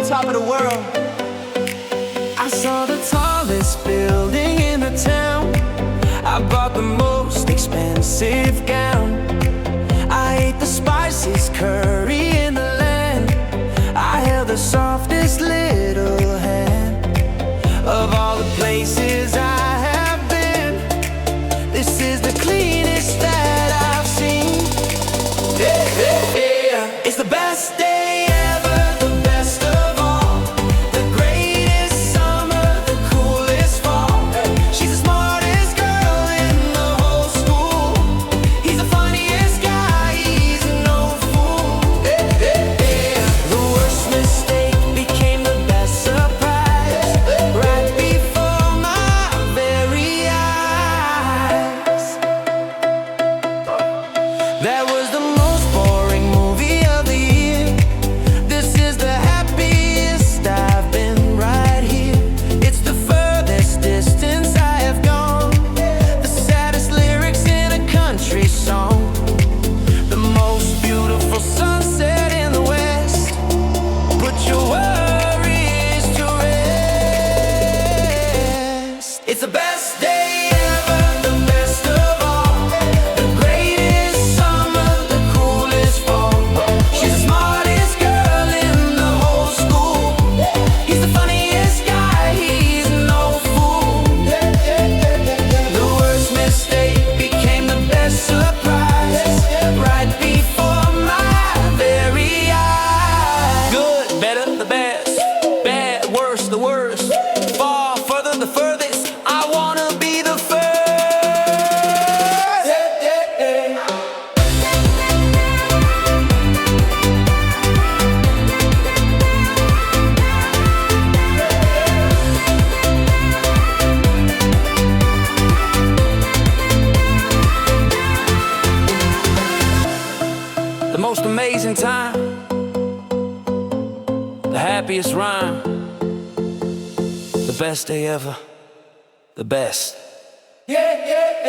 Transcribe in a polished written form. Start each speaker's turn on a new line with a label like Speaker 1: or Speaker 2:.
Speaker 1: on top of the world. I saw the tallest building in the town. I bought the most expensive gown. I ate the spiciest curry in the land. I held the softest little hand. Of all the places I have been, this is the cleanest that I've seen. Yeah, yeah, yeah. It's the best day ever, the best of all. The greatest summer, the coolest fall. She's the smartest girl in the whole school. He's the funniest guy, he's no fool. Yeah, yeah, yeah. The worst mistake became the best surprise, right before my very eyes. That was the most boring movie of the year. This is the happiest I've been right here. It's the furthest distance I have gone. The saddest lyrics in a country song. The most beautiful sunset in the west. Put your worries to rest. It's the best day ever, the best of all. The greatest summer, the coolest fall. She's the smartest girl in the whole school. He's the funniest guy, he's no fool. The worst mistake became the best surprise, right before my very eyes. Good, better, the best. Bad, worse, the worst. Far further, the furthest. I wanna be the first. The most amazing time, the happiest rhyme, the best day ever, the best. Yeah, yeah.